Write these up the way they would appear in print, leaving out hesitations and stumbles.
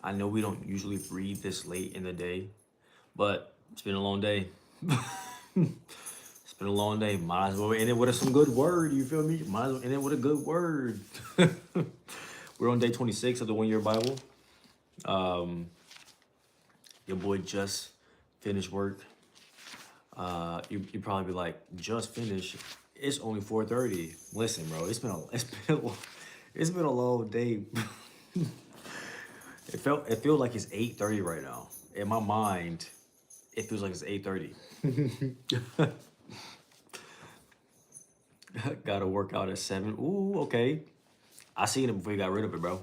I know we don't usually read this late in the day, but it's been a long day. It's been a long day. Might as well end it with some good word. You feel me? Might as well end it with a good word. We're on day 26 of the 1 Year Bible. Um, your boy just finished work. You probably be like, just finished. It's only 4:30. Listen, bro, it's been a long day. It feels like it's 8:30 right now. In my mind, it feels like it's 8:30. Gotta work out at 7. Ooh, okay. I seen it before you got rid of it, bro.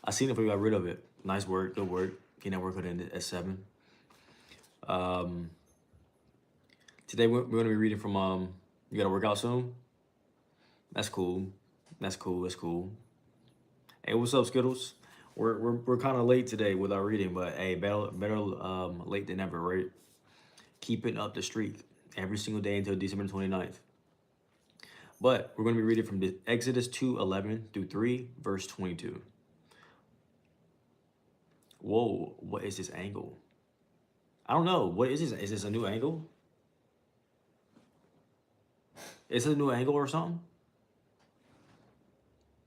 I seen it before you got rid of it. Nice work, good work. Getting that workout in at 7. Um, Today we're gonna be reading from You gotta work out soon. That's cool. That's cool. That's cool. Hey, what's up, Skittles? We're kind of late today with our reading, but hey, better late than never, right? Keeping up the streak every single day until December 29th. But we're going to be reading from Exodus 2:11 through 3, verse 22. Whoa, what is this angle? I don't know. What is this? Is this a new angle? Is it a new angle or something?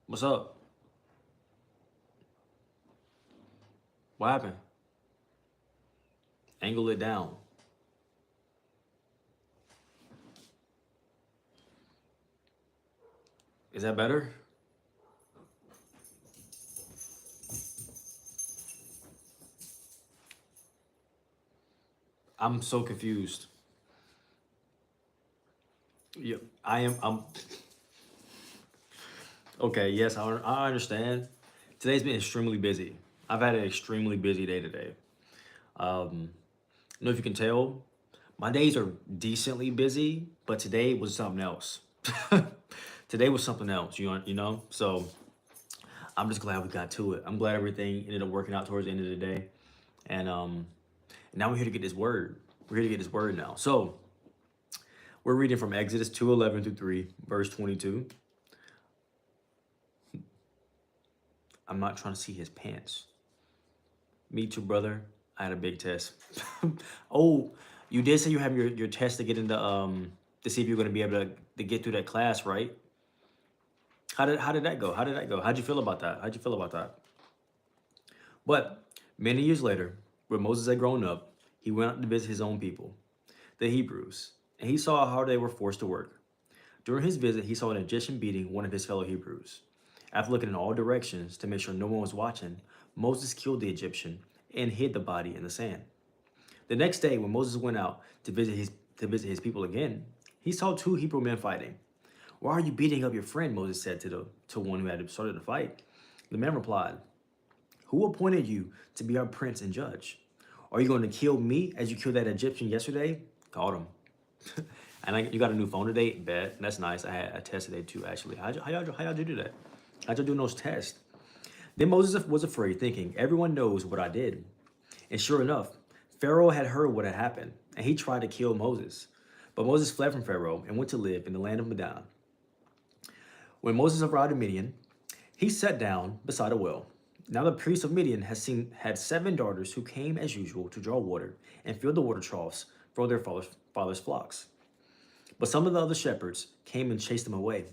What's up? What happened? Angle it down. Is that better? I'm so confused. Yeah, I'm okay. Yes, I understand. Today's been extremely busy. I've had an extremely busy day today. I don't know if you can tell, my days are decently busy, but today was something else. Today was something else, you know? So I'm just glad we got to it. I'm glad everything ended up working out towards the end of the day. And now we're here to get this word. We're here to get this word now. So we're reading from Exodus 2:11 through 3, verse 22. I'm not trying to see his pants. Me too, brother. I had a big test. Oh, you did say you have your test to get into to see if you're gonna be able to get through that class, right? How did that go? How did that go? How'd you feel about that? How'd you feel about that? But many years later, when Moses had grown up, he went out to visit his own people, the Hebrews, and he saw how they were forced to work. During his visit, he saw an Egyptian beating one of his fellow Hebrews. After looking in all directions to make sure no one was watching, Moses killed the Egyptian and hid the body in the sand. The next day, when Moses went out to visit his people again, he saw two Hebrew men fighting. "Why are you beating up your friend?" Moses said to one who had started the fight. The man replied, "Who appointed you to be our prince and judge? Are you going to kill me as you killed that Egyptian yesterday?" Caught him. You got a new phone today? Bet. That's nice. I had a test today too, actually. How y'all do that? How'd y'all do those tests? Then Moses was afraid, thinking, "Everyone knows what I did." And sure enough, Pharaoh had heard what had happened, and he tried to kill Moses. But Moses fled from Pharaoh and went to live in the land of Midian. When Moses arrived in Midian, he sat down beside a well. Now the priest of Midian had 7 daughters who came as usual to draw water and fill the water troughs for their father's flocks. But some of the other shepherds came and chased them away.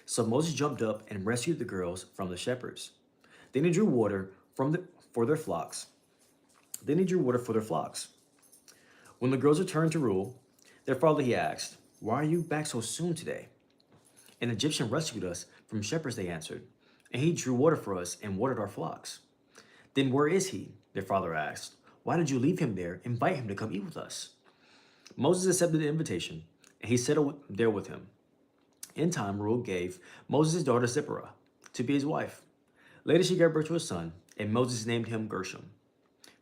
So Moses jumped up and rescued the girls from the shepherds. Then he drew water for their flocks. Then he drew water for their flocks. When the girls returned to rule, their father he asked, "Why are you back so soon today?" "An Egyptian rescued us from shepherds," they answered, "and he drew water for us and watered our flocks." "Then where is he?" their father asked. "Why did you leave him there? Invite him to come eat with us." Moses accepted the invitation, and he settled there with him. In time, Reuel gave Moses' daughter Zipporah to be his wife. Later, she gave birth to a son, and Moses named him Gershom.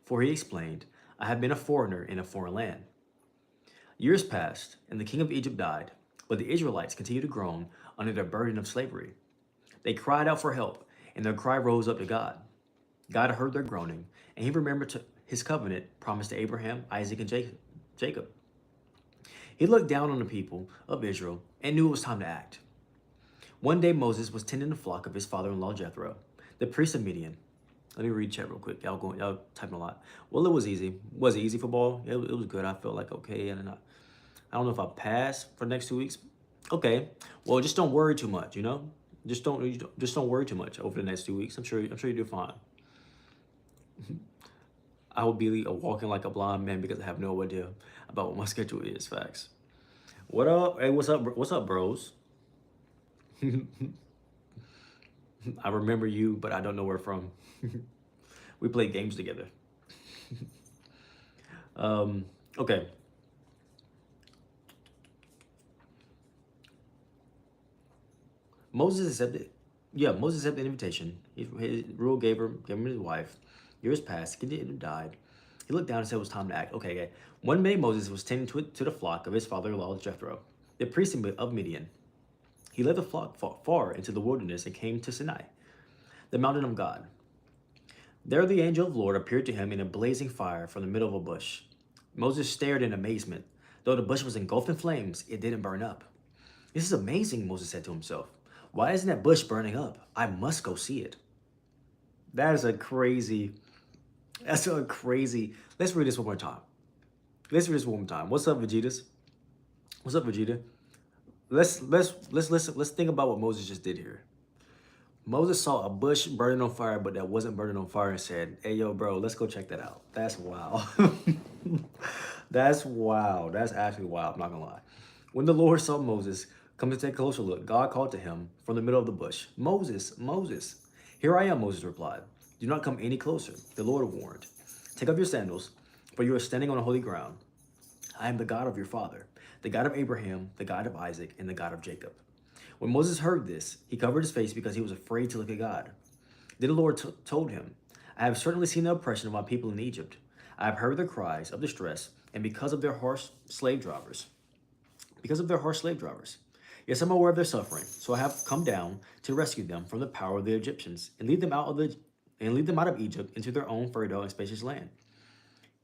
For he explained, "I have been a foreigner in a foreign land." Years passed, and the king of Egypt died, but the Israelites continued to groan under the burden of slavery. They cried out for help, and their cry rose up to God. God heard their groaning, and he remembered his covenant promised to Abraham, Isaac, and Jacob. He looked down on the people of Israel and knew it was time to act. One day Moses was tending the flock of his father-in-law Jethro, the priest of Midian. Let me read chat real quick. Y'all typing a lot. Well, it was easy. Was it easy football? It was good. I felt like okay, and I don't know if I pass for the next 2 weeks. Okay. Well, just don't worry too much. Just don't worry too much over the next 2 weeks. I'm sure you do fine. I will be walking like a blind man because I have no idea about what my schedule is. Facts. What up? Hey, what's up? What's up, bros? I remember you, but I don't know where from. We play games together. Okay. Moses accepted. Yeah, Moses accepted the invitation. His rule gave him his wife. Years passed. He died. He looked down and said it was time to act. Okay, okay. One day Moses was tending to the flock of his father-in-law Jethro, the priest of Midian. He led the flock far into the wilderness and came to Sinai, the mountain of God. There the angel of the Lord appeared to him in a blazing fire from the middle of a bush. Moses stared in amazement. Though the bush was engulfed in flames, it didn't burn up. This is amazing, Moses said to himself. Why isn't that bush burning up? I must go see it. That is a crazy, that's a crazy. Let's read this one more time. Let's read this one more time. What's up, Vegetas? What's up, Vegeta? Let's think about what Moses just did here. Moses saw a bush burning on fire, but that wasn't burning on fire and said, hey, yo, bro, let's go check that out. That's wild. That's wild. That's actually wild. I'm not going to lie. When the Lord saw Moses come to take a closer look, God called to him from the middle of the bush, Moses, Moses. Here I am, Moses replied. Do not come any closer, the Lord warned. Take off your sandals, for you are standing on holy ground. I am the God of your father, the God of Abraham, the God of Isaac, and the God of Jacob. When Moses heard this, he covered his face because he was afraid to look at God. Then the Lord told him, I have certainly seen the oppression of my people in Egypt. I have heard their cries of distress, and because of their harsh slave drivers. Yes, I'm aware of their suffering, so I have come down to rescue them from the power of the Egyptians and lead them out of Egypt into their own fertile and spacious land.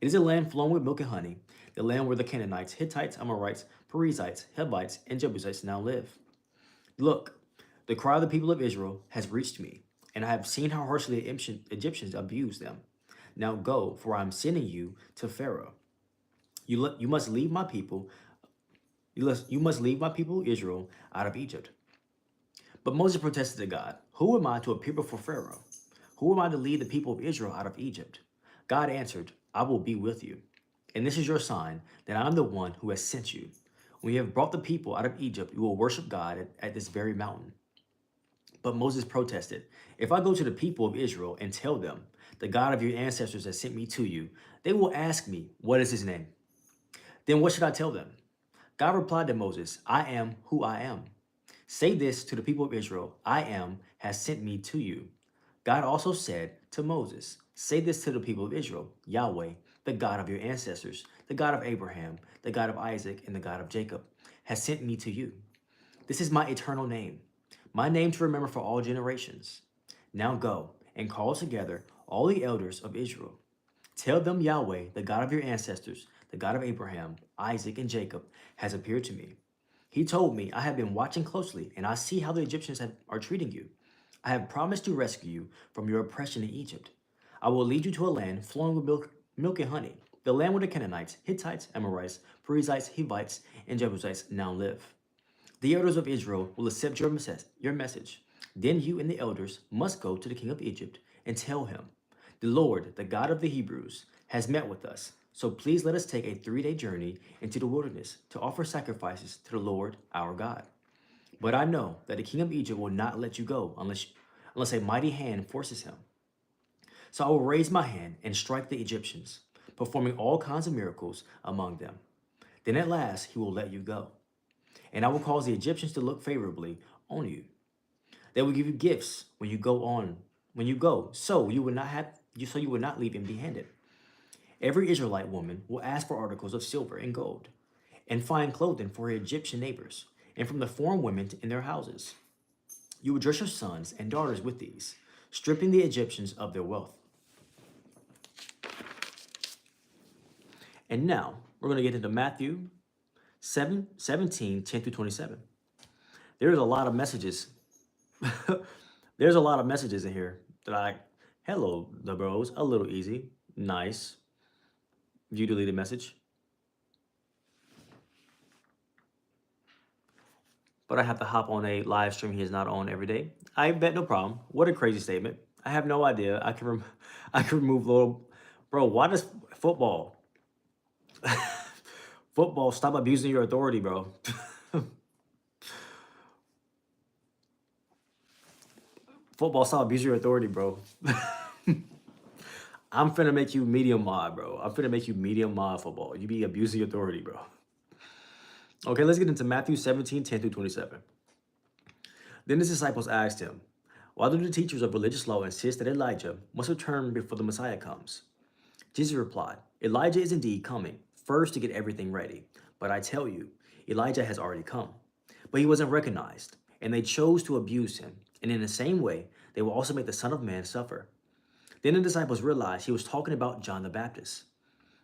It is a land flowing with milk and honey, the land where the Canaanites, Hittites, Amorites, Perizzites, Hivites, and Jebusites now live. Look, the cry of the people of Israel has reached me, and I have seen how harshly the Egyptians abuse them. Now go, for I am sending you to Pharaoh. You must leave my people. You must leave my people Israel out of Egypt. But Moses protested to God, who am I to appear before Pharaoh? Who am I to lead the people of Israel out of Egypt? God answered, I will be with you. And this is your sign that I am the one who has sent you. When you have brought the people out of Egypt, you will worship God at this very mountain. But Moses protested, if I go to the people of Israel and tell them, the God of your ancestors has sent me to you, they will ask me, what is his name? Then what should I tell them? God replied to Moses, I am who I am. Say this to the people of Israel, I am has sent me to you. God also said to Moses, say this to the people of Israel, Yahweh, the God of your ancestors, the God of Abraham, the God of Isaac, and the God of Jacob, has sent me to you. This is my eternal name, my name to remember for all generations. Now go and call together all the elders of Israel. Tell them Yahweh, the God of your ancestors, the God of Abraham, Isaac, and Jacob, has appeared to me. He told me, I have been watching closely, and I see how the Egyptians are treating you. I have promised to rescue you from your oppression in Egypt. I will lead you to a land flowing with milk and honey, the land where the Canaanites, Hittites, Amorites, Perizzites, Hivites, and Jebusites now live. The elders of Israel will accept your message. Then you and the elders must go to the king of Egypt and tell him, the Lord, the God of the Hebrews, has met with us. So please let us take a 3-day journey into the wilderness to offer sacrifices to the Lord our God. But I know that the king of Egypt will not let you go unless a mighty hand forces him. So I will raise my hand and strike the Egyptians, performing all kinds of miracles among them. Then at last he will let you go. And I will cause the Egyptians to look favorably on you. They will give you gifts when you go, so you will not leave empty-handed. Every Israelite woman will ask for articles of silver and gold, and fine clothing for her Egyptian neighbors, and from the foreign women in their houses. You will dress your sons and daughters with these, stripping the Egyptians of their wealth. And now we're going to get into Matthew 17, 10 through 27. There's a lot of messages. There's a lot of messages in here that I Hello, the bros. A little easy. Nice. View deleted message. But I have to hop on a live stream he is not on every day. I bet no problem. What a crazy statement. I have no idea. I can remove little bro. Why does football football stop abusing your authority, bro? Football stop abusing your authority, bro. I'm finna make you medium mod, bro. I'm finna make you medium mod football. You be abusing your authority, bro. Okay, let's get into Matthew 17, 10 through 27. Then his disciples asked him, why do the teachers of religious law insist that Elijah must return before the Messiah comes? Jesus replied, Elijah is indeed coming, first to get everything ready. But I tell you, Elijah has already come. But he wasn't recognized, and they chose to abuse him. And in the same way, they will also make the Son of Man suffer. Then the disciples realized he was talking about John the Baptist.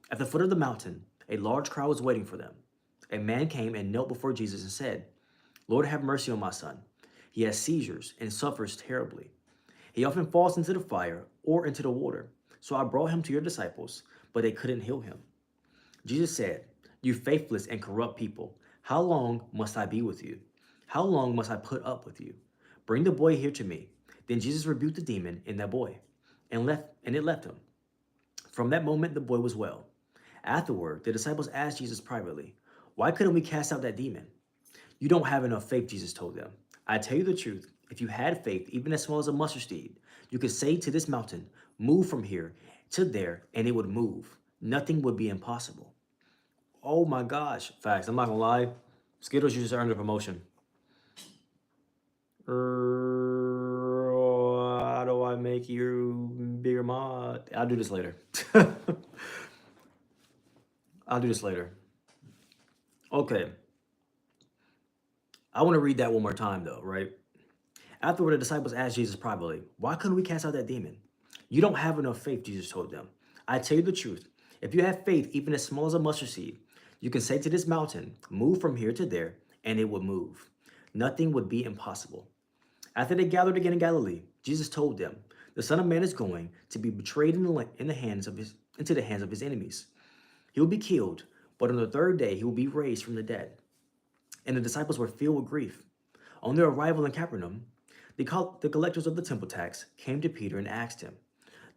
At the foot of the mountain, a large crowd was waiting for them. A man came and knelt before Jesus and said, Lord, have mercy on my son. He has seizures and suffers terribly. He often falls into the fire or into the water. So I brought him to your disciples, but they couldn't heal him. Jesus said, you faithless and corrupt people, how long must I be with you? How long must I put up with you? Bring the boy here to me. Then Jesus rebuked the demon in that boy and it left him. From that moment, the boy was well. Afterward, the disciples asked Jesus privately, why couldn't we cast out that demon? You don't have enough faith, Jesus told them. I tell you the truth, if you had faith, even as small as a mustard seed, you could say to this mountain, move from here to there, and it would move. Nothing would be impossible. Oh my gosh. Facts. I'm not gonna lie. Skittles, you just earned a promotion. How do I make you bigger mod? I'll do this later. I'll do this later. Okay. I want to read that one more time though, right? Afterward, the disciples asked Jesus privately, why couldn't we cast out that demon? You don't have enough faith, Jesus told them. I tell you the truth. If you have faith, even as small as a mustard seed, you can say to this mountain, move from here to there, and it would move. Nothing would be impossible. After they gathered again in Galilee, Jesus told them, the Son of Man is going to be betrayed into the hands of his enemies. He will be killed, but on the third day he will be raised from the dead. And the disciples were filled with grief. On their arrival in Capernaum, the collectors of the temple tax came to Peter and asked him,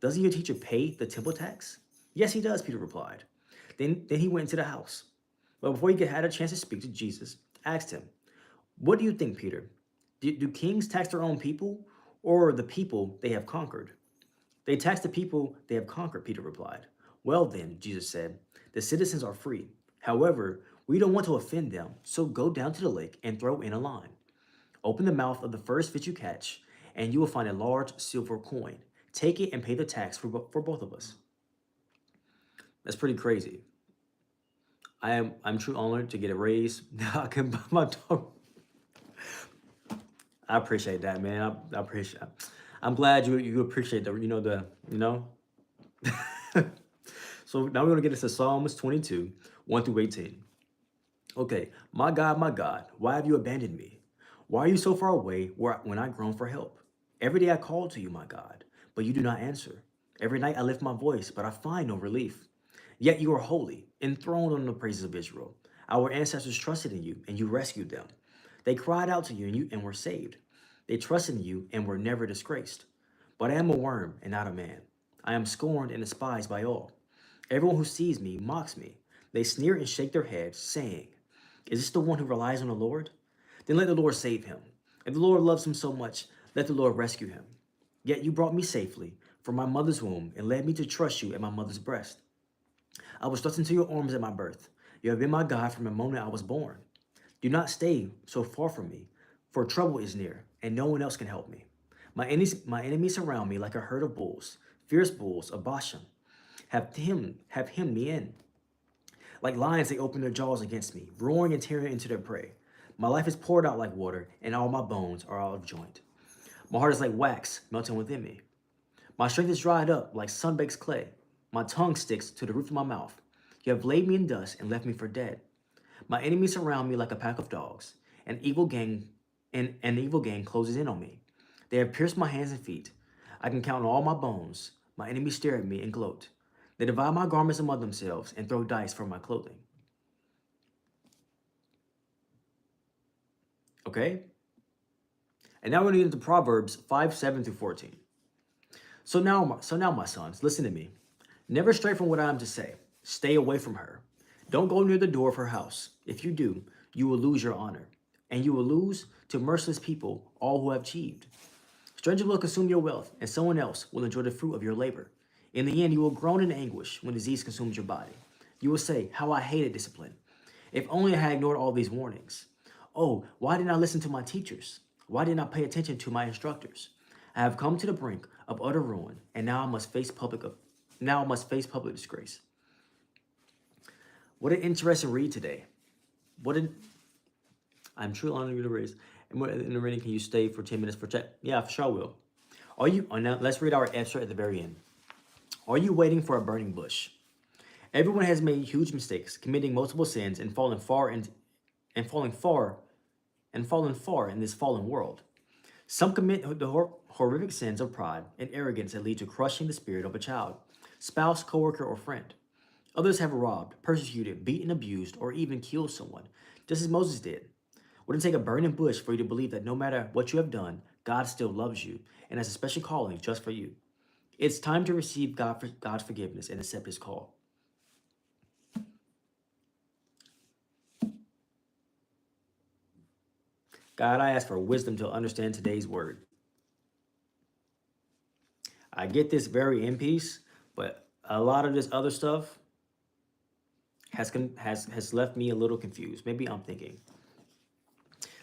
doesn't your teacher pay the temple tax? Yes, he does, Peter replied. Then he went into the house. But before he had a chance to speak to Jesus, asked him, what do you think, Peter? Do kings tax their own people or the people they have conquered? They tax the people they have conquered, Peter replied. Well then, Jesus said, the citizens are free. However, we don't want to offend them, so go down to the lake and throw in a line. Open the mouth of the first fish you catch, and you will find a large silver coin. Take it and pay the tax for both of us. That's pretty crazy. I'm truly honored to get a raise. Now I can buy my dog. I appreciate that, man. I appreciate. I'm glad you appreciate the. So now we're gonna get into Psalms 22, 1 through 18. Okay, my God, why have you abandoned me? Why are you so far away when I groan for help? Every day I call to you, my God, but you do not answer. Every night I lift my voice, but I find no relief. Yet you are holy, enthroned on the praises of Israel. Our ancestors trusted in you, and you rescued them. They cried out to you and were saved. They trusted in you and were never disgraced. But I am a worm and not a man. I am scorned and despised by all. Everyone who sees me mocks me. They sneer and shake their heads, saying, is this the one who relies on the Lord? Then let the Lord save him. If the Lord loves him so much, let the Lord rescue him. Yet you brought me safely from my mother's womb and led me to trust you at my mother's breast. I was thrust into your arms at my birth. You have been my God from the moment I was born. Do not stay so far from me, for trouble is near, and no one else can help me. My enemies surround me like a herd of bulls, fierce bulls of Bashan. Have hemmed me in. Like lions, they open their jaws against me, roaring and tearing into their prey. My life is poured out like water, and all my bones are out of joint. My heart is like wax melting within me. My strength is dried up like sun-baked clay. My tongue sticks to the roof of my mouth. You have laid me in dust and left me for dead. My enemies surround me like a pack of dogs. An evil gang closes in on me. They have pierced my hands and feet. I can count on all my bones. My enemies stare at me and gloat. They divide my garments among themselves and throw dice for my clothing. Okay? And now we're going to get into Proverbs 5, 7 through 14. So now, my sons, listen to me. Never stray from what I am to say. Stay away from her. Don't go near the door of her house. If you do, you will lose your honor, and you will lose to merciless people all who have achieved. Stranger will consume your wealth, and someone else will enjoy the fruit of your labor. In the end, you will groan in anguish when disease consumes your body. You will say, how I hated discipline. If only I had ignored all these warnings. Oh, why didn't I listen to my teachers? Why didn't I pay attention to my instructors? I have come to the brink of utter ruin, and now I must face public disgrace. What an interesting read today. What an I'm truly honored you to raise. And what in the reading can you stay for 10 minutes for chat? Yeah, for sure I will. Are you now let's read our excerpt at the very end. Are you waiting for a burning bush? Everyone has made huge mistakes, committing multiple sins and fallen far in this fallen world. Some commit the horrific sins of pride and arrogance that lead to crushing the spirit of a child, spouse, coworker, or friend. Others have robbed, persecuted, beaten, abused, or even killed someone, just as Moses did. Would it take a burning bush for you to believe that no matter what you have done, God still loves you and has a special calling just for you? It's time to receive God's forgiveness and accept his call. God, I ask for wisdom to understand today's word. I get this very in peace, but a lot of this other stuff has left me a little confused. Maybe I'm thinking.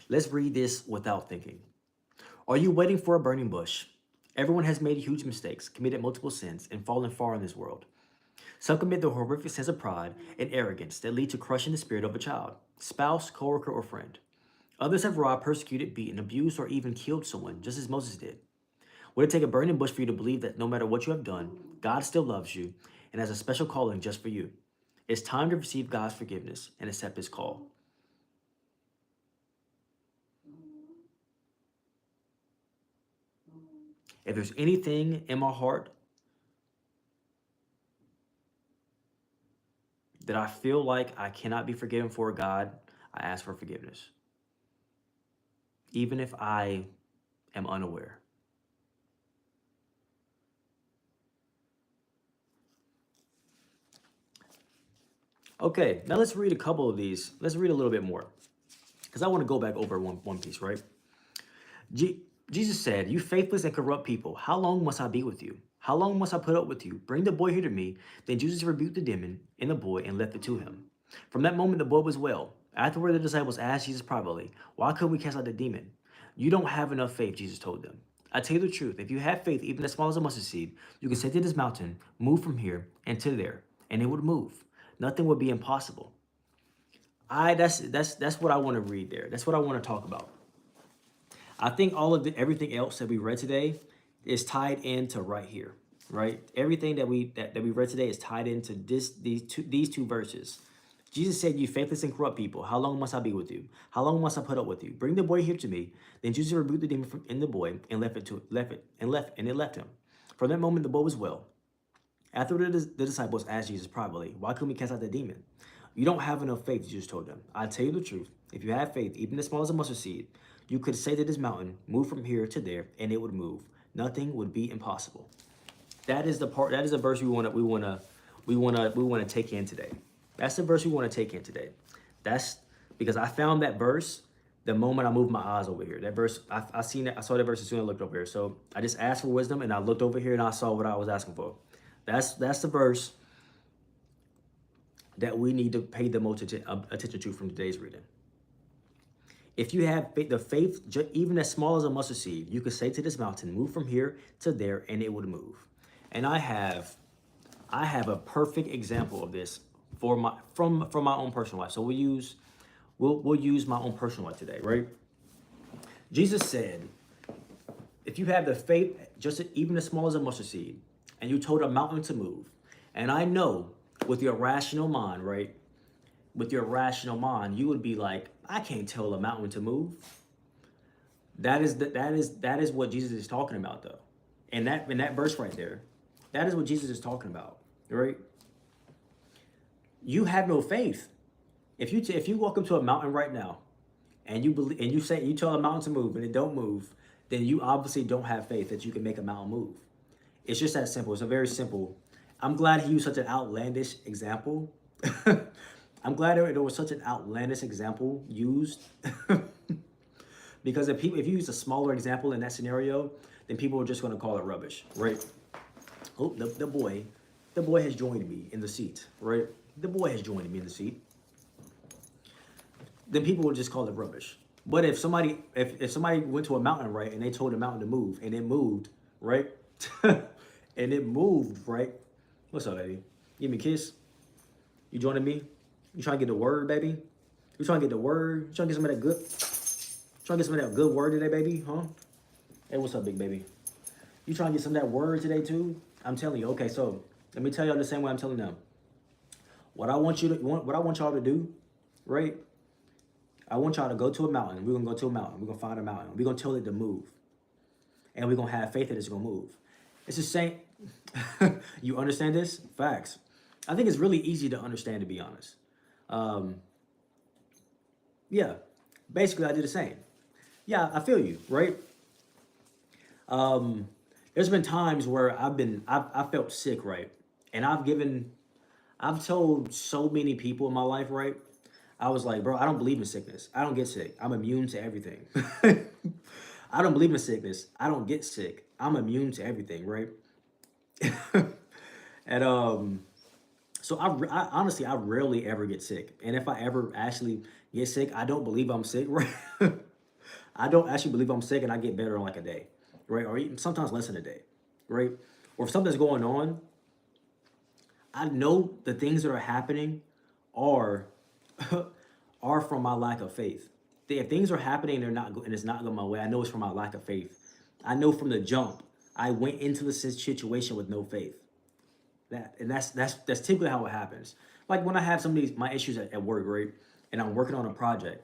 Let's read this without thinking. Are you waiting for a burning bush? Everyone has made huge mistakes, committed multiple sins, and fallen far in this world. Some commit the horrific sins of pride and arrogance that lead to crushing the spirit of a child, spouse, coworker, or friend. Others have robbed, persecuted, beaten, abused, or even killed someone, just as Moses did. Would it take a burning bush for you to believe that no matter what you have done, God still loves you and has a special calling just for you? It's time to receive God's forgiveness and accept his call. If there's anything in my heart that I feel like I cannot be forgiven for, God, I ask for forgiveness, even if I am unaware. Okay, now let's read a couple of these. Let's read a little bit more because I want to go back over one piece, right? Jesus said, you faithless and corrupt people, how long must I be with you? How long must I put up with you? Bring the boy here to me. Then Jesus rebuked the demon in the boy and left it to him. From that moment, the boy was well. Afterward, the disciples asked Jesus privately, why couldn't we cast out the demon? You don't have enough faith, Jesus told them. I tell you the truth, if you have faith, even as small as a mustard seed, you can say to this mountain, move from here and to there, and it would move. Nothing would be impossible. That's what I want to read there. That's what I want to talk about. I think all of everything else that we read today is tied into right here, right? Everything that we read today is tied into these two verses. Jesus said, you faithless and corrupt people, how long must I be with you? How long must I put up with you? Bring the boy here to me. Then Jesus rebuked the demon in the boy and it left him. From that moment, the boy was well. After the disciples asked Jesus privately, why couldn't we cast out the demon? You don't have enough faith, Jesus told them. I tell you the truth. If you have faith, even as small as a mustard seed, you could say to this mountain, move from here to there, and it would move. Nothing would be impossible. That is the part. That is a verse we want to take in today. That's the verse we want to take in today. That's because I found that verse the moment I moved my eyes over here. That verse, I saw that verse as soon as I looked over here. So I just asked for wisdom, and I looked over here and I saw what I was asking for. That's the verse that we need to pay the most attention to from today's reading. If you have the faith, even as small as a mustard seed, you could say to this mountain, move from here to there, and it would move. And I have a perfect example of this from my own personal life. So we'll use my own personal life today, right? Jesus said, if you have the faith, just even as small as a mustard seed, and you told a mountain to move, and I know with your rational mind, right? With your rational mind, you would be like, I can't tell a mountain to move. That is what Jesus is talking about, though. And that verse right there, that is what Jesus is talking about, right? You have no faith. If you walk up to a mountain right now and you believe and you tell a mountain to move and it don't move, then you obviously don't have faith that you can make a mountain move. It's just that simple. It's a very simple. I'm glad he used such an outlandish example. I'm glad there was such an outlandish example used because if you use a smaller example in that scenario, then people are just going to call it rubbish, right? Oh, the boy has joined me in the seat, right? The boy has joined me in the seat. Then people will just call it rubbish. But if somebody went to a mountain, right, and they told the mountain to move and it moved, right? And it moved, right? What's up, baby? Give me a kiss. You joining me? You trying to get the word, baby? You trying to get the word? You trying to get some of that good? Trying to get some of that good word today, baby? Huh? Hey, what's up, big baby? You trying to get some of that word today too? I'm telling you. Okay, so let me tell y'all the same way I'm telling them. What I want y'all to do, right? I want y'all to go to a mountain. We're gonna go to a mountain. We're gonna find a mountain. We're gonna tell it to move, and we're gonna have faith that it's gonna move. It's the same. You understand this? Facts. I think it's really easy to understand, to be honest. Um, yeah, basically I do the same. Yeah, I feel you, right? Um, there's been times where I felt sick, right? And I've told so many people in my life, right? I was like, bro, I don't believe in sickness. I don't get sick. I'm immune to everything. I don't believe in sickness. I don't get sick. I'm immune to everything, right? And so I honestly I rarely ever get sick. And if I ever actually get sick, I don't believe I'm sick, right? I don't actually believe I'm sick, and I get better in like a day, right? Or even sometimes less than a day, right? Or if something's going on, I know the things that are happening are are from my lack of faith. If things are happening and and it's not going my way, I know it's from my lack of faith. I know from the jump I went into the situation with no faith. That's typically how it happens. Like when I have some of these my issues at work, right? And I'm working on a project,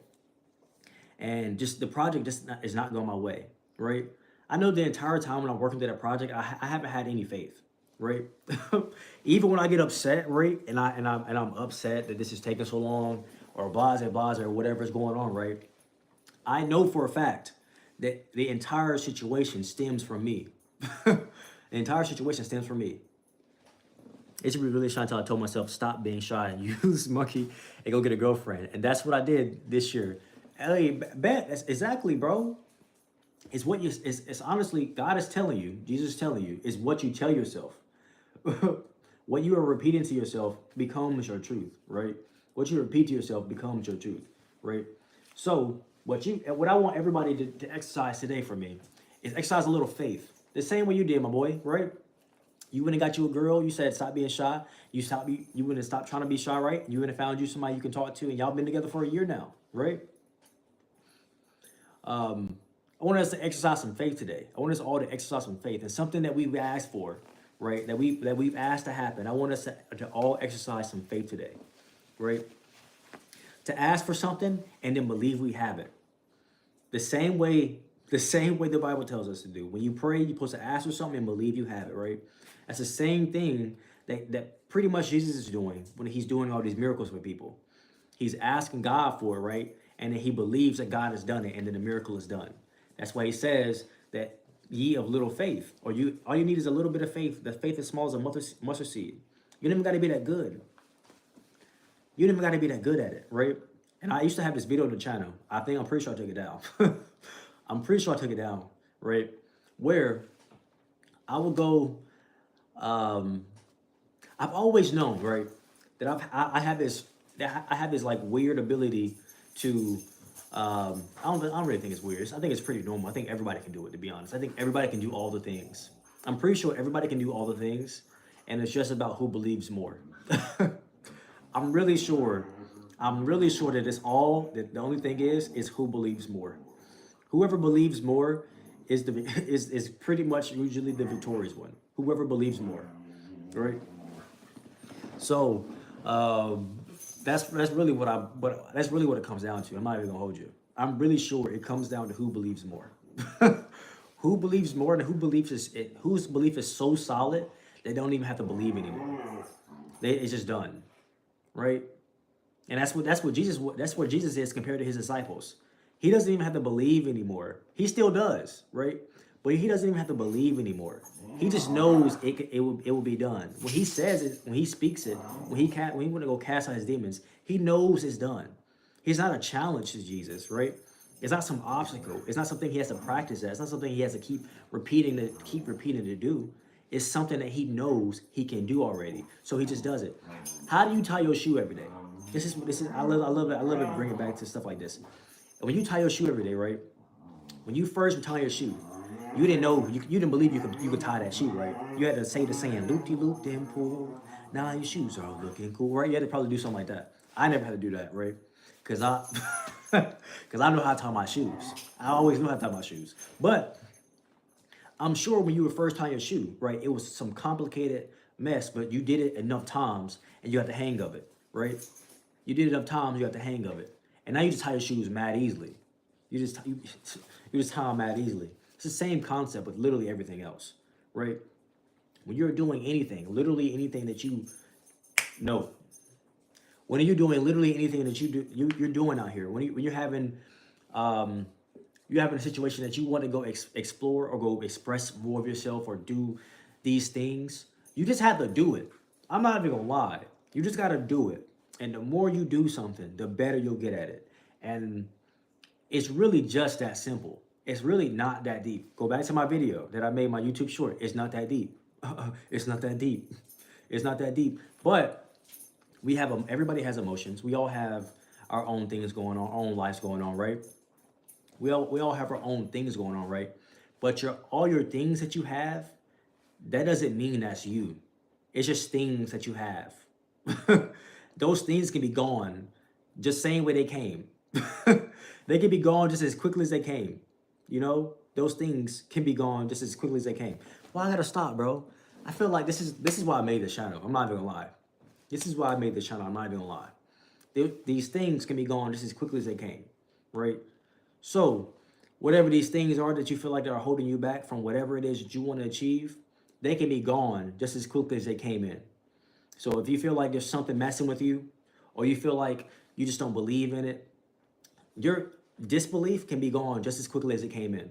and just the project is not going my way, right? I know the entire time when I'm working through that project, I haven't had any faith, right? Even when I get upset, right, and I'm upset that this is taking so long, or blah or whatever's going on, right? I know for a fact that the entire situation stems from me. The entire situation stems from me. It's really trying to. I told myself stop being shy and use monkey and go get a girlfriend, and that's what I did this year. Hey, bet that's exactly, bro. It's what you. It's honestly God is telling you. Jesus is telling you. Is what you tell yourself. What you are repeating to yourself becomes your truth, right? What you repeat to yourself becomes your truth, right? So what I want everybody to exercise today for me is exercise a little faith. The same way you did, my boy, right? You went and got you a girl. You said stop being shy. You went and stopped trying to be shy, right? You went and found you somebody you can talk to, and y'all been together for a year now, right? I want us to exercise some faith today. I want us all to exercise some faith, and something that we've asked for, right? That we've asked to happen. I want us to all exercise some faith today, right? To ask for something and then believe we have it. The same way the Bible tells us to do. When you pray, you're supposed to ask for something and believe you have it, right? That's the same thing that pretty much Jesus is doing when he's doing all these miracles with people. He's asking God for it, right? And then he believes that God has done it, and then the miracle is done. That's why he says that ye of little faith, or you all you need is a little bit of faith. The faith as small as a mustard seed. You don't even got to be that good. You don't even got to be that good at it, right? And I used to have this video on the channel. I'm pretty sure I took it down. I'm pretty sure I took it down, right? Where I would go. I've always known, right, that I have this like weird ability to. I don't really think it's weird. I think it's pretty normal. I think everybody can do it. To be honest, I think everybody can do all the things. I'm pretty sure everybody can do all the things, and it's just about who believes more. I'm really sure. I'm really sure that it's all. That the only thing is who believes more. Whoever believes more is the is pretty much usually the victorious one. Whoever believes more, right? So that's really that's really what it comes down to. I'm not even gonna hold you. I'm really sure it comes down to who believes more. Who believes more and whose belief is so solid they don't even have to believe anymore. It's just done, right? And that's what Jesus is compared to his disciples. He doesn't even have to believe anymore. He still does, right? But he doesn't even have to believe anymore. He just knows it will be done. When he says it, when he speaks it, when he want to go cast out his demons, he knows it's done. He's not a challenge to Jesus, right? It's not some obstacle. It's not something he has to practice at. It's not something he has to keep repeating to do. It's something that he knows he can do already. So he just does it. How do you tie your shoe every day? This is I love it bring it back to stuff like this. When you tie your shoe every day, right? When you first were tying your shoe, you didn't know you didn't believe you could tie that shoe, right? You had to say the saying, loop de loop, then pull. Now your shoes are looking cool, right? You had to probably do something like that. I never had to do that, right? Cause I because I know how to tie my shoes. I always know how to tie my shoes. But I'm sure when you were first tying your shoe, right, it was some complicated mess, but you did it enough times and you got the hang of it, right? You did it enough times, you got the hang of it. And now you just tie your shoes mad easily. You just tie them mad easily. It's the same concept with literally everything else, right? When you're doing anything, literally anything that you know, when you're doing literally anything that you're doing out here, when um, you're having a situation that you want to go explore or go express more of yourself or do these things, you just have to do it. I'm not even gonna lie. You just gotta do it. And the more you do something, the better you'll get at it. And it's really just that simple. It's really not that deep. Go back to my video that I made, my YouTube short. It's not that deep. It's not that deep. It's not that deep. But everybody has emotions. We all have our own things going on, our own lives going on, right? We all have our own things going on, right? But all your things that you have, that doesn't mean that's you. It's just things that you have. Those things can be gone just same way they came. They can be gone just as quickly as they came. You know, those things can be gone just as quickly as they came. Well, I gotta stop, bro. I feel like this is why I made this channel. I'm not even gonna lie. This is why I made this channel. I'm not even gonna lie. These things can be gone just as quickly as they came, right? So, whatever these things are that you feel like that are holding you back from whatever it is that you want to achieve, they can be gone just as quickly as they came in. So, if you feel like there's something messing with you, or you feel like you just don't believe in it, your disbelief can be gone just as quickly as it came in,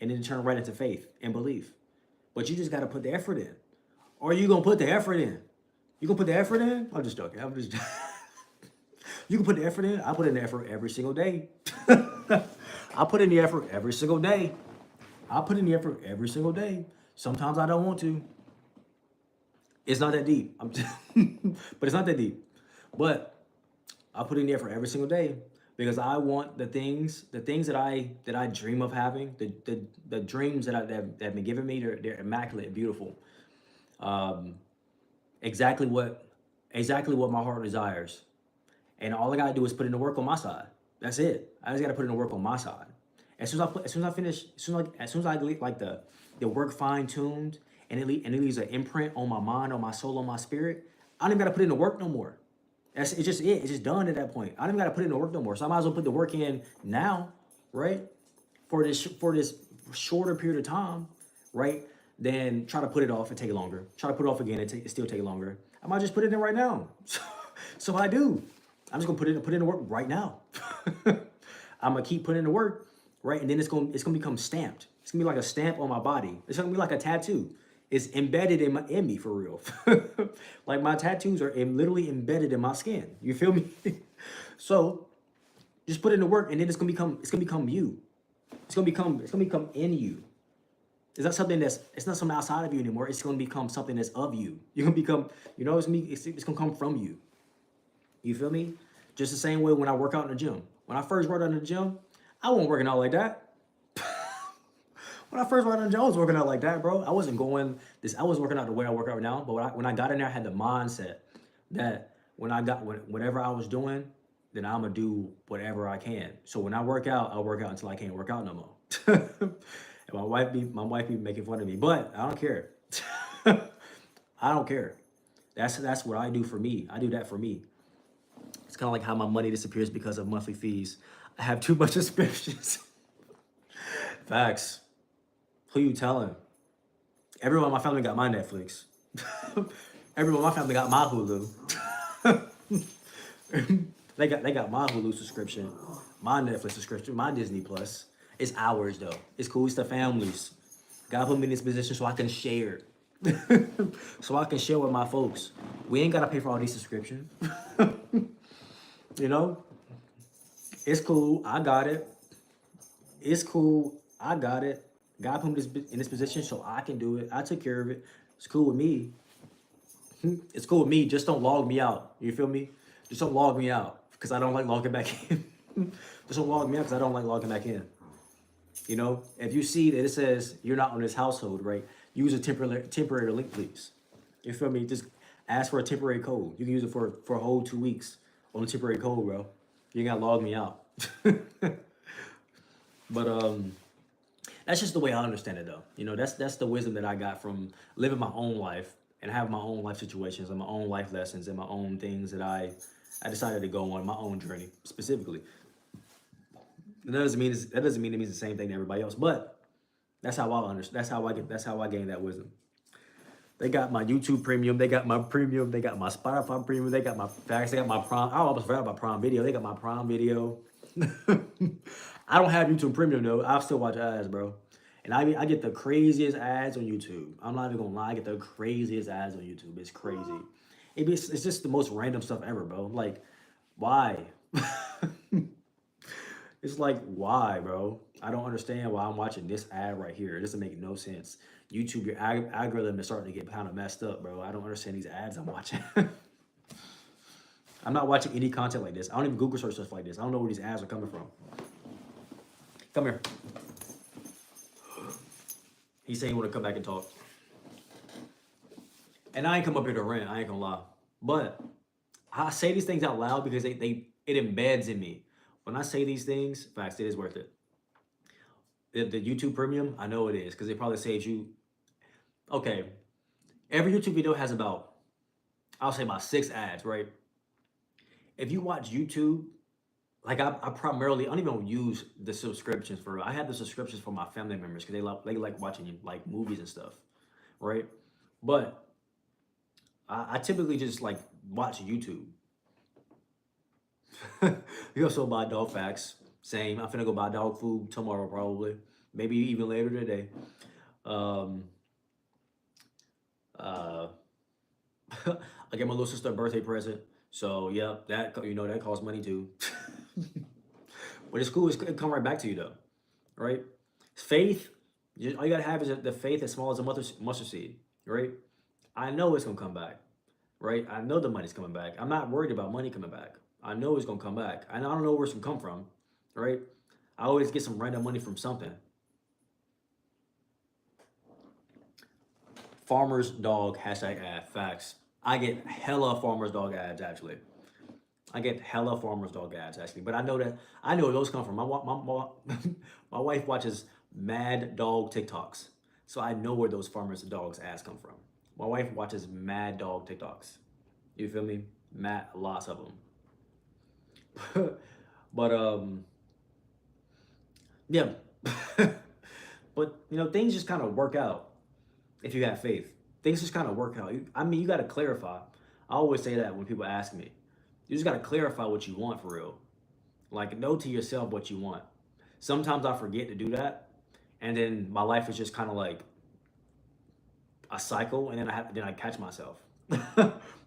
and then turn right into faith and belief. But you just got to put the effort in. Or you gonna put the effort in? You gonna put the effort in? I'm just joking. I'm just. You can put the effort in. I put in the effort every single day. I put in the effort every single day. I put in the effort every single day. Sometimes I don't want to. It's not that deep. But it's not that deep. But I put in the effort every single day because I want the things that I dream of having, the dreams that have been given me. They're immaculate and beautiful. Um, exactly what my heart desires. And all I gotta do is put in the work on my side. That's it. I just gotta put in the work on my side. As soon as I finish, as soon as I get like the work fine tuned and it leaves an imprint on my mind, on my soul, on my spirit, I don't even gotta put in the work no more. It's just it. It's just done at that point. I don't even gotta put in the work no more. So I might as well put the work in now, right? For this shorter period of time, right? Then try to put it off and take it longer. Try to put it off again and it still take longer. I might just put it in right now. So I do. I'm just gonna put in the work right now. I'm gonna keep putting in the work, right? And then it's gonna become stamped. It's gonna be like a stamp on my body. It's gonna be like a tattoo. It's embedded in me for real. Like my tattoos are literally embedded in my skin. You feel me? So just put in the work, and then it's gonna become you. It's gonna become in you. It's not something outside of you anymore. It's gonna become something that's of you. You're gonna become, it's gonna come from you. You feel me? Just the same way when I work out in the gym. When I first worked out in the gym, I wasn't working out like that. When I first worked out in the gym, I was working out like that, bro. I wasn't working out the way I work out now. But when I got in there, I had the mindset that whatever I was doing, then I'm gonna do whatever I can. So when I work out until I can't work out no more. And my wife be making fun of me, but I don't care. I don't care. That's what I do for me. I do that for me. It's kind of like how my money disappears because of monthly fees. I have too much subscriptions. Facts. Who you telling? Everyone in my family got my Netflix. Everyone in my family got my Hulu. they got my Hulu subscription, my Netflix subscription, my Disney Plus. It's ours though. It's cool. It's the families. God put me in this position so I can share. So I can share with my folks. We ain't gotta pay for all these subscriptions. You know, it's cool. I got it. It's cool. I got it. God put me in this position so I can do it. I took care of it. It's cool with me. It's cool with me. Just don't log me out. You feel me? Just don't log me out because I don't like logging back in. Just don't log me out because I don't like logging back in. You know, if you see that it says you're not on this household, right? Use a temporary link, please. You feel me? Just ask for a temporary code. You can use it for a whole 2 weeks on a temporary code, bro. You ain't gotta log me out. But that's just the way I understand it, though. You know, that's the wisdom that I got from living my own life and have my own life situations and my own life lessons and my own things that I decided to go on my own journey specifically. That doesn't mean it means the same thing to everybody else, but that's how I understand. That's how I gain that wisdom. They got my YouTube premium. They got my premium. They got my Spotify premium. They got my facts. They got my Prime. I almost forgot about Prime Video. They got my Prime Video. I don't have YouTube Premium though. I still watch ads, bro. And I get the craziest ads on YouTube. I'm not even gonna lie. I get the craziest ads on YouTube. It's crazy. It's just the most random stuff ever, bro. Like, why? It's like, why, bro? I don't understand why I'm watching this ad right here. It doesn't make no sense. YouTube, your algorithm is starting to get kind of messed up, bro. I don't understand these ads I'm watching. I'm not watching any content like this. I don't even Google search stuff like this. I don't know where these ads are coming from. Come here. He said he want to come back and talk. And I ain't come up here to rant. I ain't gonna lie. But I say these things out loud because it embeds in me. When I say these things, facts, it is worth it. The YouTube Premium, I know it is because it probably saves you. Okay, every YouTube video has about, I'll say about 6 ads, right? If you watch YouTube, like I primarily, I don't even use the subscriptions for. I have the subscriptions for my family members because they like watching like movies and stuff, right? But I typically just like watch YouTube. You also buy dog facts. Same. I'm finna go buy dog food tomorrow probably, maybe even later today. Um, uh, I get my little sister a birthday present. So yeah, that costs money too. But it's cool. It come right back to you though, right? Faith. All you gotta have is the faith as small as a mustard seed, right? I know it's gonna come back, right? I know the money's coming back. I'm not worried about money coming back. I know it's gonna come back. And I don't know where it's gonna come from, right? I always get some random money from something. Farmer's dog hashtag ad facts. I get hella farmer's dog ads actually. I get hella farmer's dog ads actually, but I know where those come from. My wife watches mad dog TikToks, so I know where those farmer's dogs ads come from. My wife watches mad dog TikToks. You feel me? Mad, lots of them. But yeah. But things just kind of work out if you have faith. Things just kind of work out. You got to clarify. I always say that when people ask me. You just got to clarify what you want for real. Like, know to yourself what you want. Sometimes I forget to do that. And then my life is just kind of like a cycle. And then I catch myself.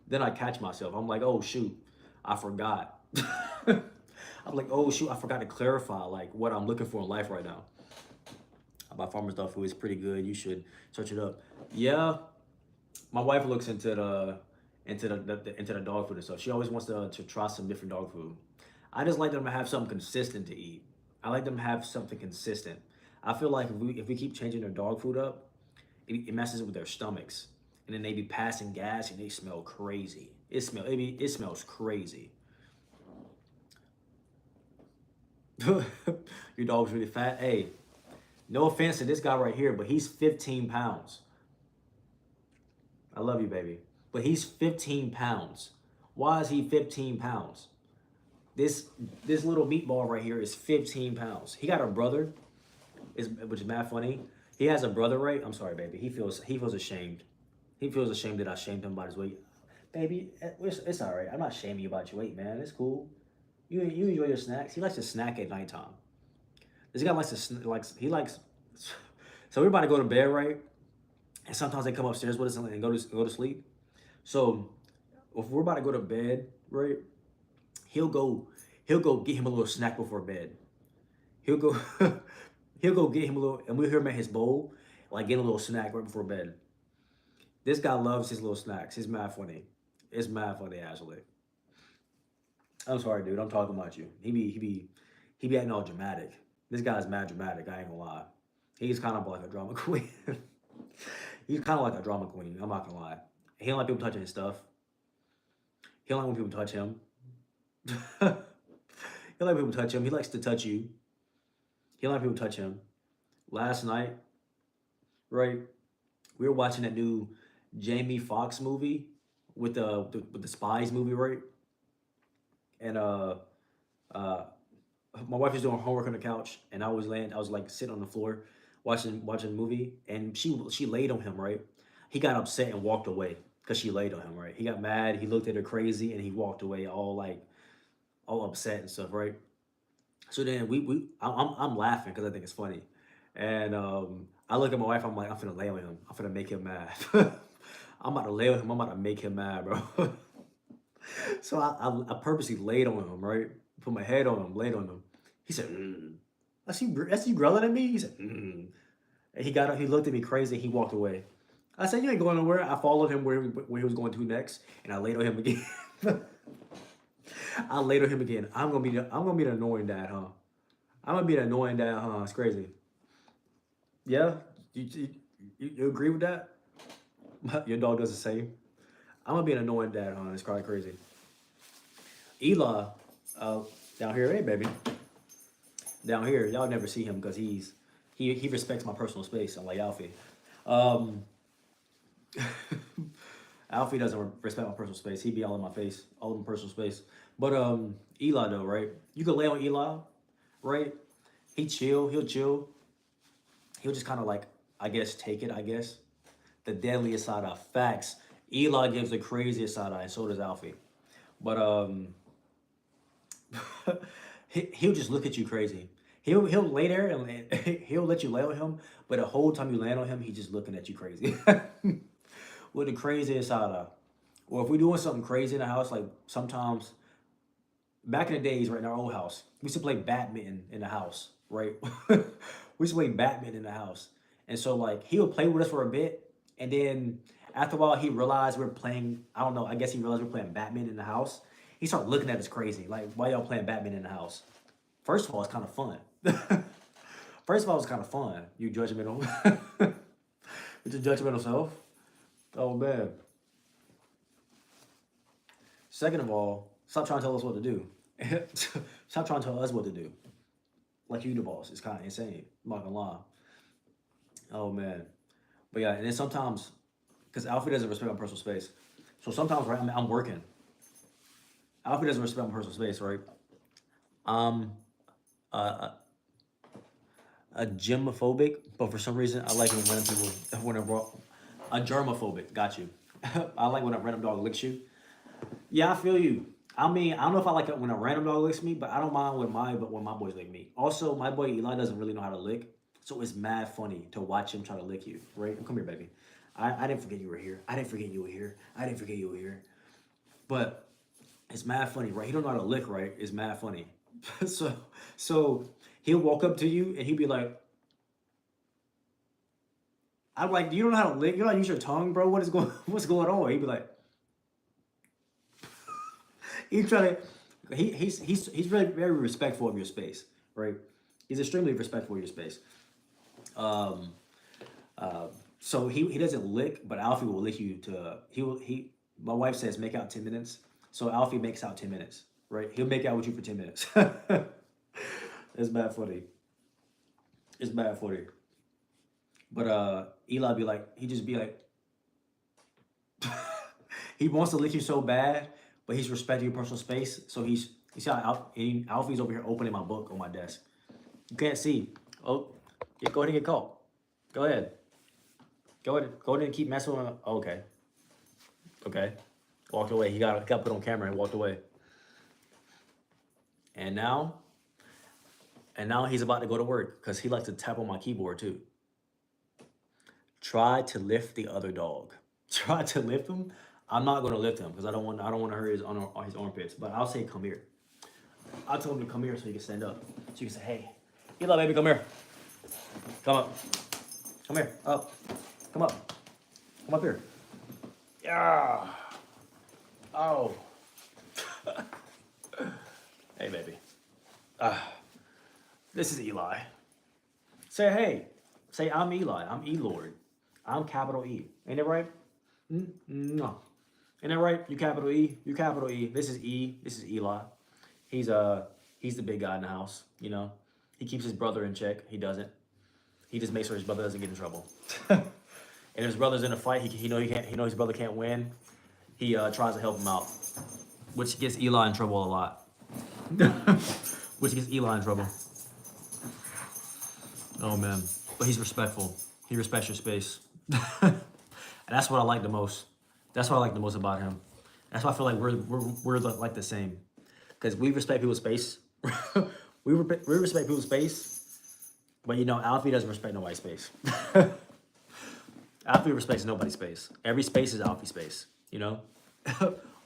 Then I catch myself. I'm like, oh, shoot, I forgot. I'm like, oh, shoot, I forgot to clarify like what I'm looking for in life right now. About Farmer's Dog Food is pretty good. You should search it up. Yeah, my wife looks into the dog food and stuff. She always wants to try some different dog food. I just like them to have something consistent to eat. I like them to have something consistent. I feel like if we keep changing their dog food up, it messes with their stomachs, and then they be passing gas and they smell crazy. It smells crazy. Your dog's really fat. Hey, no offense to this guy right here, but he's 15 pounds. I love you, baby. But he's 15 pounds. Why is he 15 pounds? This little meatball right here is 15 pounds. He got a brother, which is mad funny. He has a brother, right? I'm sorry, baby. He feels ashamed. He feels ashamed that I shamed him about his weight. Baby, it's all right. I'm not shaming you about your weight, man. It's cool. You enjoy your snacks. He likes to snack at nighttime. This guy likes to likes he likes. So we're about to go to bed, right? And sometimes they come upstairs with us and go to sleep. So if we're about to go to bed, right? He'll go he'll go get him a little snack before bed. He'll go he'll go get him a little, and we'll hear him at his bowl, like getting a little snack right before bed. This guy loves his little snacks. It's mad funny. It's mad funny, actually. I'm sorry, dude. I'm talking about you. He be acting all dramatic. This guy's mad dramatic. I ain't gonna lie. He's kind of like a drama queen. He's kind of like a drama queen. I'm not gonna lie. He don't like people touching his stuff. He don't like when people touch him. He don't like people touch him. He likes to touch you. He don't like people touch him. Last night, right? We were watching that new Jamie Foxx movie with the spies movie, right? And uh, my wife was doing homework on the couch, and I was like sitting on the floor, watching the movie, and she laid on him, right? He got upset and walked away because she laid on him, right? He got mad, he looked at her crazy, and he walked away all upset and stuff, right? So then I'm laughing because I think it's funny, and I look at my wife, I'm like, I'm finna lay on him, I'm finna make him mad. I'm about to lay on him, I'm about to make him mad, bro. So I purposely laid on him, right? Put my head on him, laid on him. He said, mm. That's you growling at me? He said, mm. And he got up, he looked at me crazy, he walked away. I said, you ain't going nowhere. I followed him where he was going to next, and I laid on him again. I laid on him again. I'm gonna be the annoying dad, huh? I'm gonna be the annoying dad, huh? It's crazy. Yeah? You agree with that? Your dog does the same. I'm gonna be an annoying dad, huh? It's quite crazy. Eli, uh, down here, hey baby, down here, y'all never see him because he respects my personal space. I'm like Alfie. Um, Alfie doesn't respect my personal space. He be all in my face, all in my personal space. But Eli though, right? You can lay on Eli, right? He'll chill. He'll just kind of like, I guess, take it. I guess the deadliest side eye. Facts. Eli gives the craziest side eye, and so does Alfie. But he'll just look at you crazy. He'll lay there and he'll let you lay on him, but the whole time you land on him, he's just looking at you crazy with the craziest side eye. Or if we're doing something crazy in the house, like sometimes back in the days, right in our old house, we used to play badminton in the house, right? We used to play badminton in the house, and so like he would play with us for a bit, and then after a while he realized we are playing. I don't know. I guess he realized we are playing badminton in the house. He started looking at us crazy, like why y'all playing badminton in the house? First of all, it's kind of fun. First of all, it's kind of fun. You judgmental. With your judgmental self. Oh man. Second of all, stop trying to tell us what to do. Stop trying to tell us what to do. Like you the boss. It's kind of insane. I'm not gonna lie. Oh man. But yeah, and then sometimes, because Alfie doesn't respect my personal space. So sometimes, right, I'm working. Alfie doesn't respect my personal space, right? Um, uh, a germophobic, but for some reason I like when random people when a germophobic. Got you. I like when a random dog licks you. Yeah, I feel you. I mean, I don't know if I like it when a random dog licks me, but I don't mind when my boys lick me. Also, my boy Eli doesn't really know how to lick, so it's mad funny to watch him try to lick you. Right? Come here, baby. I didn't forget you were here. I didn't forget you were here. I didn't forget you were here. But it's mad funny, right? He don't know how to lick, right? It's mad funny. so so he'll walk up to you and he'll be like, I'm like, you don't know how to lick? You don't know how to use your tongue, bro? What's going on? He'd be like, he's trying to he's really very respectful of your space, right? He's extremely respectful of your space. Um so he doesn't lick, but Alfie will lick you to he my wife says make out 10 minutes. So Alfie makes out 10 minutes, right? He'll make out with you for 10 minutes. It's bad funny. It's bad funny. But Eli be like, he just be like, he wants to lick you so bad, but he's respecting your personal space. So you see how Alfie's over here opening my book on my desk. You can't see. Oh, yeah, go ahead and get caught. Go ahead. Go ahead. Go ahead and keep messing with him. Okay. Okay. Walked away. He got put on camera and walked away. And now, he's about to go to work because he likes to tap on my keyboard too. Try to lift the other dog. Try to lift him. I'm not gonna lift him because I don't want to hurt his armpits. But I'll say come here. I'll tell him to come here so he can stand up. So you can say, hey, Eli, baby, come here. Come up. Come here. Up. Come up. Come up here. Yeah. Oh. Hey, baby. This is Eli. Say, hey. Say, I'm Eli. I'm E-Lord. I'm capital E. Ain't that right? No. Ain't that right? You capital E. You capital E. This is E. This is Eli. He's the big guy in the house. You know, he keeps his brother in check. He doesn't. He just makes sure his brother doesn't get in trouble. And if his brother's in a fight, he know his brother can't win. He tries to help him out, which gets Eli in trouble a lot. Which gets Eli in trouble. Oh man, but he's respectful. He respects your space, and that's what I like the most. That's what I like the most about him. That's why I feel like we're like the same, because we respect people's space. we respect people's space, but you know, Alfie doesn't respect nobody's space. Alfie respects nobody's space. Every space is Alfie space. You know,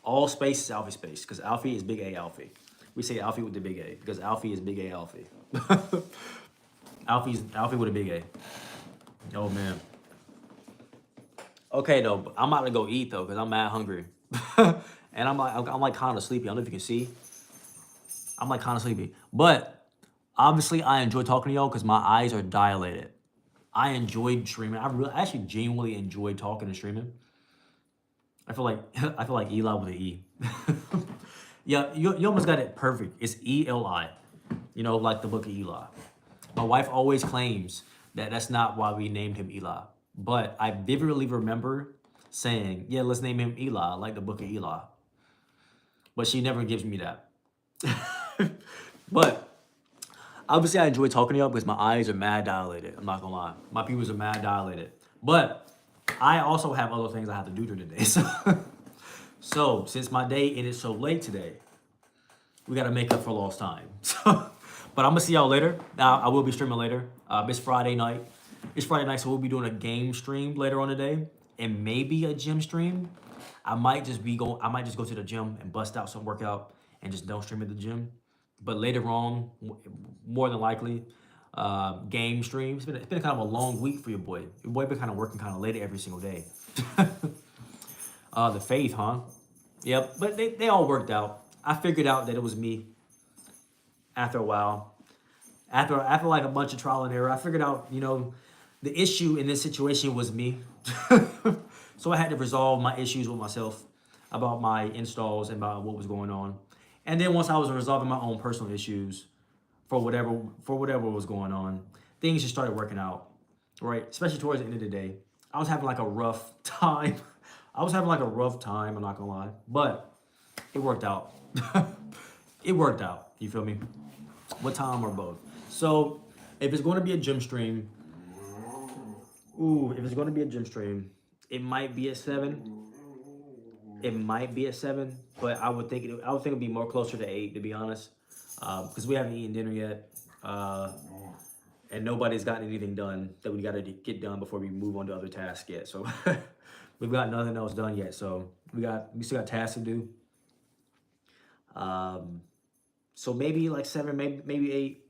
all space is Alfie space because Alfie is big A Alfie. We say Alfie with the big A because Alfie is big A Alfie. Alfie with a big A. Oh man. Okay though, but I'm about to go eat though because I'm mad hungry, and I'm like kind of sleepy. I don't know if you can see. I'm like kind of sleepy, but obviously I enjoy talking to y'all because my eyes are dilated. I enjoyed streaming. I actually genuinely enjoyed talking and streaming. I feel like Eli with an E. Yeah, you almost got it perfect. It's Eli. You know, like the book of Eli. My wife always claims that that's not why we named him Eli. But I vividly remember saying, yeah, let's name him Eli, like the book of Eli. But she never gives me that. But obviously I enjoy talking to y'all because my eyes are mad dilated. I'm not gonna lie. My pupils are mad dilated. But I also have other things I have to do during the day. So since my day ended so late today, we gotta make up for lost time. But I'm gonna see y'all later. Now I will be streaming later. It's Friday night. It's Friday night, so we'll be doing a game stream later on today, and maybe a gym stream. I might just go to the gym and bust out some workout and just don't stream at the gym. But later on, more than likely, game stream. It's been kind of a long week for your boy. Your boy been kind of working kind of late every single day. The faith, huh? Yep, but they all worked out. I figured out that it was me after a while. After like a bunch of trial and error, I figured out, you know, the issue in this situation was me. So I had to resolve my issues with myself about my installs and about what was going on. And then once I was resolving my own personal issues for whatever was going on, things just started working out, right? Especially towards the end of the day. I was having like a rough time. I'm not gonna lie. But it worked out. It worked out. You feel me? What time or both? So if it's going to be a gym stream, it might be at 7. It might be at 7, but I would think it'd be more closer to 8, to be honest, because we haven't eaten dinner yet, and nobody's gotten anything done that we got to get done before we move on to other tasks yet. So we've got nothing else done yet. So we still got tasks to do. So maybe like 7, maybe 8.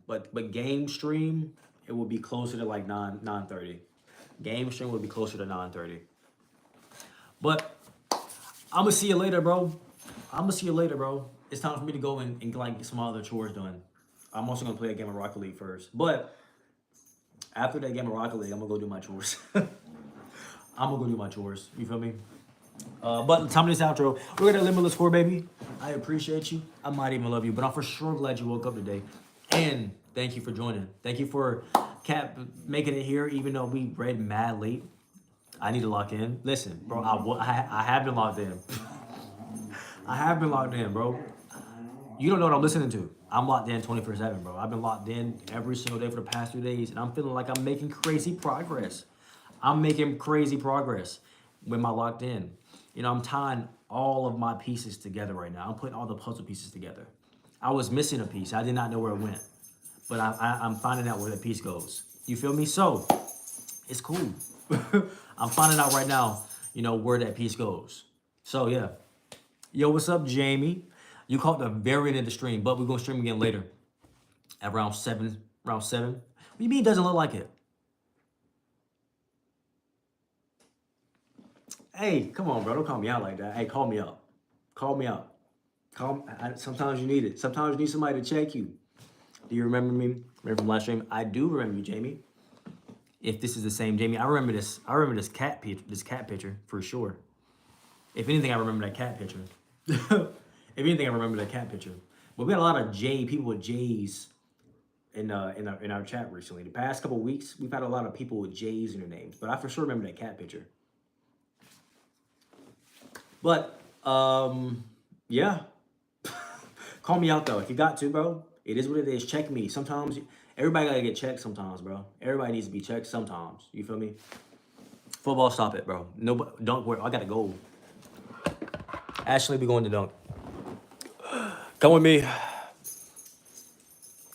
But game stream, it will be closer to like 9:30. Game stream will be closer to 9:30. But I'm gonna see you later, bro. It's time for me to go and like get some other chores done. I'm also gonna play a game of Rocket League first. But after that game of Rocket League, I'm gonna go do my chores. You feel me? But the time of this outro, we're gonna Limitless 4, baby. I appreciate you. I might even love you, but I'm for sure glad you woke up today. And thank you for joining. Thank you for making it here, even though we read mad late. I need to lock in. Listen, bro, I have been locked in. I have been locked in, bro. You don't know what I'm listening to. I'm locked in 24/7, bro. I've been locked in every single day for the past 3 days, and I'm feeling like I'm making crazy progress. I'm making crazy progress with my locked in. You know, I'm tying all of my pieces together right now. I'm putting all the puzzle pieces together. I was missing a piece. I did not know where it went, but I'm finding out where the piece goes. You feel me? So it's cool. I'm finding out right now, where that piece goes. So yeah. Yo, what's up, Jamie? You caught the very end of the stream, but we're gonna stream again later at around 7. Around 7. What do you mean it doesn't look like it? Hey, come on, bro. Don't call me out like that. Hey, call me up. Call me up. Sometimes you need it. Sometimes you need somebody to check you. Do you remember me? Remember from last stream? I do remember you, Jamie. If this is the same Jamie, I remember this. I remember this cat picture for sure. If anything, I remember that cat picture. If anything, I remember that cat picture. But we had a lot of people with J's in our chat recently. The past couple of weeks, we've had a lot of people with J's in their names. But I for sure remember that cat picture. But yeah. Call me out though if you got to, bro. It is what it is. Check me. Sometimes everybody gotta get checked. Sometimes, bro. Everybody needs to be checked. Sometimes. You feel me? Football, stop it, bro. No, don't worry. I gotta go. Ashley, be going to dunk. Come with me.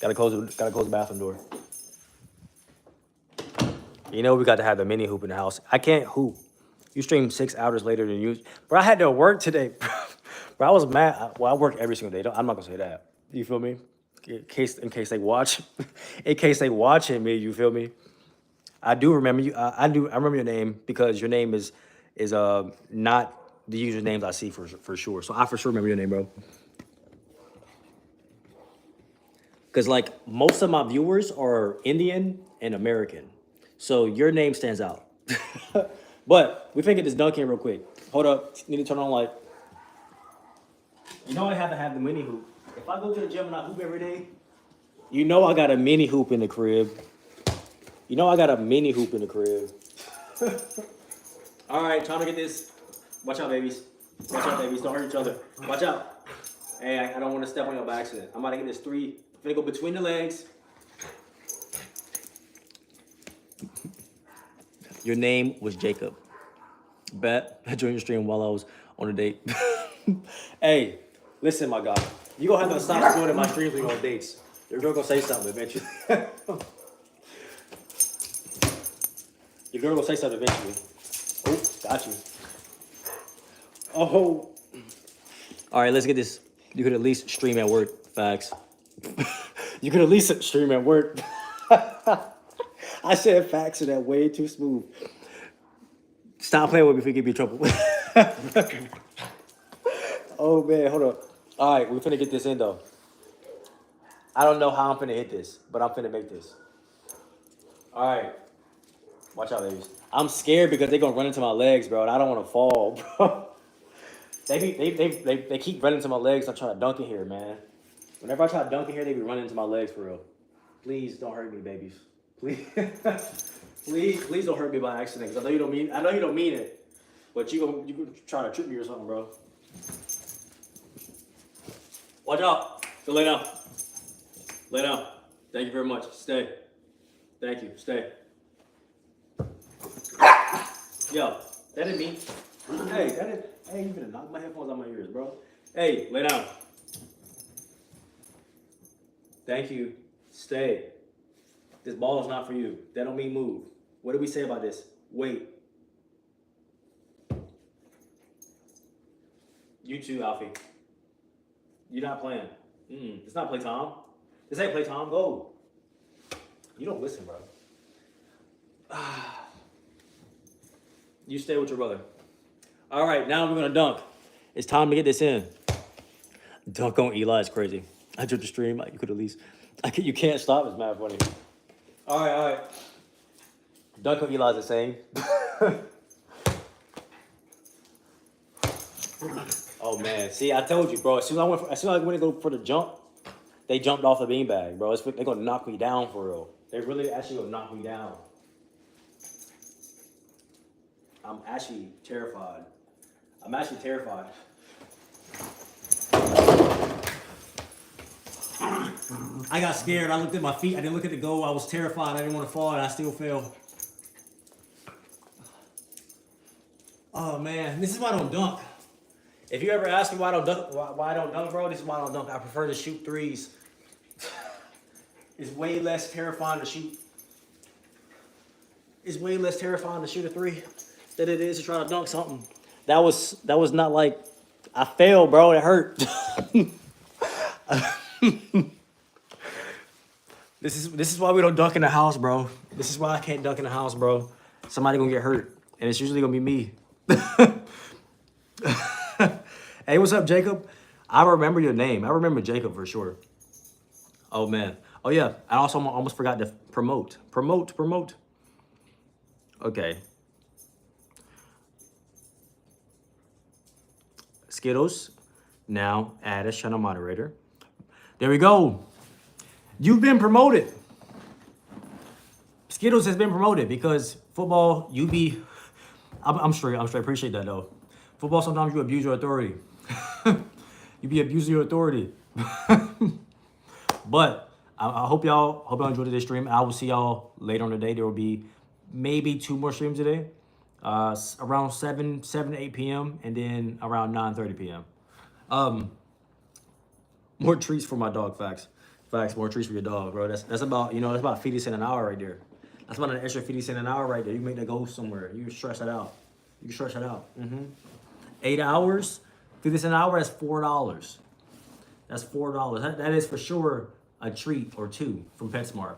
Gotta close the bathroom door. You know we got to have the mini hoop in the house. I can't hoop. You stream 6 hours later than you. Bro, I had to work today. Bro, I was mad. Well, I work every single day. I'm not gonna say that. You feel me? In case they watch, in case they watching me. You feel me? I do remember you. I remember your name because your name is not the usernames I see for sure. So I for sure remember your name, bro. Because like most of my viewers are Indian and American, so your name stands out. But we finna get this dunk in real quick. Hold up, need to turn on light. You know I have to have the mini hoop. If I go to the gym and I hoop every day, you know I got a mini hoop in the crib. You know I got a mini hoop in the crib. All right, trying to get this. Watch out, babies. Watch out, babies. Don't hurt each other. Watch out. Hey, I don't want to step on you by accident. I'm about to get this 3. I'm gonna go between the legs. Your name was Jacob. Bet I joined your stream while I was on a date. Hey, listen, my guy. You gonna have to stop joining my streams when you go on dates. Your girl gonna say something eventually. Your girl gonna say something eventually. Oh, got you. Oh. All right, let's get this. You could at least stream at work. Facts. You could at least stream at work. I said facts and that way too smooth. Stop playing with me if we get me in trouble. Oh man, hold up. All right, we're finna get this in though. I don't know how I'm finna hit this, but I'm finna make this. All right. Watch out, ladies. I'm scared because they're gonna run into my legs, bro, and I don't want to fall, bro. They keep running into my legs. I'm trying to dunk in here, man. Whenever I try to dunk in here, they be running into my legs for real. Please don't hurt me, babies. Please, please don't hurt me by accident. Cause I know you don't mean it, but you gonna try to trip me or something, bro. Watch out. Go lay down. Lay down. Thank you very much. Stay. Thank you. Stay. Yo, that didn't mean. Hey, you finna knock my headphones out my ears, bro. Hey, lay down. Thank you. Stay. This ball is not for you. That don't mean move. What did we say about this? Wait. You too, Alfie. You're not playing. It's not playtime. This ain't playtime. Go. You don't listen, bro. You stay with your brother. All right, now we're gonna dunk. It's time to get this in. Dunk on Eli is crazy. I took the stream. You could at least. You can't stop. It's mad funny. All right. Dunk on Eli is insane. Oh man, see, I told you, bro. As soon as I went to go for the jump, they jumped off the beanbag, bro. They're gonna knock me down for real. They really actually gonna knock me down. I'm actually terrified. I got scared. I looked at my feet. I didn't look at the goal. I was terrified. I didn't want to fall, and I still fell. Oh man, this is why I don't dunk. If you ever ask me why I don't dunk, why I don't dunk, bro, this is why I don't dunk. I prefer to shoot threes. It's way less terrifying to shoot. It's way less terrifying to shoot a three than it is to try to dunk something. That was not like I failed, bro. It hurt. This is why we don't dunk in the house, bro. This is why I can't dunk in the house, bro. Somebody gonna get hurt, and it's usually gonna be me. Hey, what's up, Jacob? I remember your name. I remember Jacob for sure. Oh man. Oh yeah. I also almost forgot to promote. Promote. Okay. Skittles, now add as channel moderator. There we go. You've been promoted. Skittles has been promoted because football, you be, I'm straight. Appreciate that though. Football, sometimes you abuse your authority. You be abusing your authority. But I hope y'all enjoyed today's stream. I will see y'all later on today. There will be maybe 2 more streams today. Around 7 to 8 p.m. and then around 9:30 p.m. More treats for my dog, facts, more treats for your dog, bro. That's about, that's about 50 cents an hour right there. That's about an extra 50 cents an hour right there. You make that go somewhere. You can stretch that out. 8 hours, 50 cents an hour, that's $4. That's $4. That is for sure a treat or 2 from PetSmart.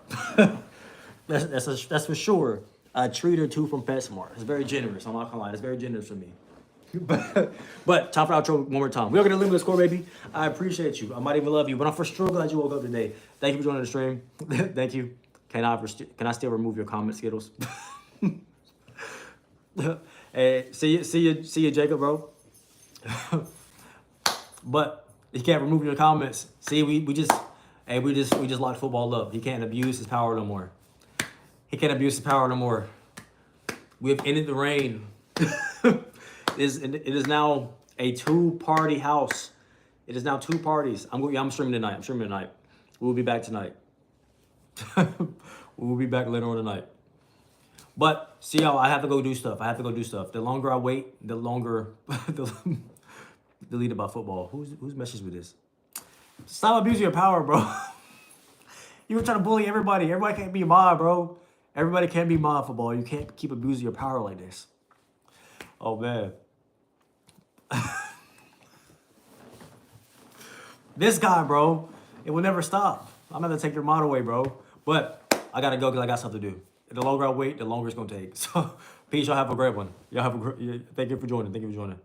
That's for sure a treat or 2 from PetSmart. It's very generous. I'm not gonna lie. It's very generous for me. But time for outro one more time. We are gonna limit the score, baby. I appreciate you. I might even love you, but I'm for sure glad you woke up today. Thank you for joining the stream. Thank you. Can I still remove your comment, Skittles? Hey, see you, Jacob, bro. But he can't remove your comments. See, we just locked football up. He can't abuse his power no more. We have ended the reign. It is now a 2-party house. It is now 2 parties. I'm streaming tonight. We'll be back tonight. We'll be back later on tonight. But see y'all, I have to go do stuff. The longer I wait, the longer deleted by football. Whose message with this? Stop abusing your power, bro. You were trying to bully everybody. Everybody can't be mod, bro. Everybody can't be mod football. You can't keep abusing your power like this. Oh man. This guy, bro, it will never stop. I'm gonna take your mod away, bro. But I gotta go because I got stuff to do. The longer I wait, the longer it's gonna take. So peace. Y'all have a great one. Thank you for joining.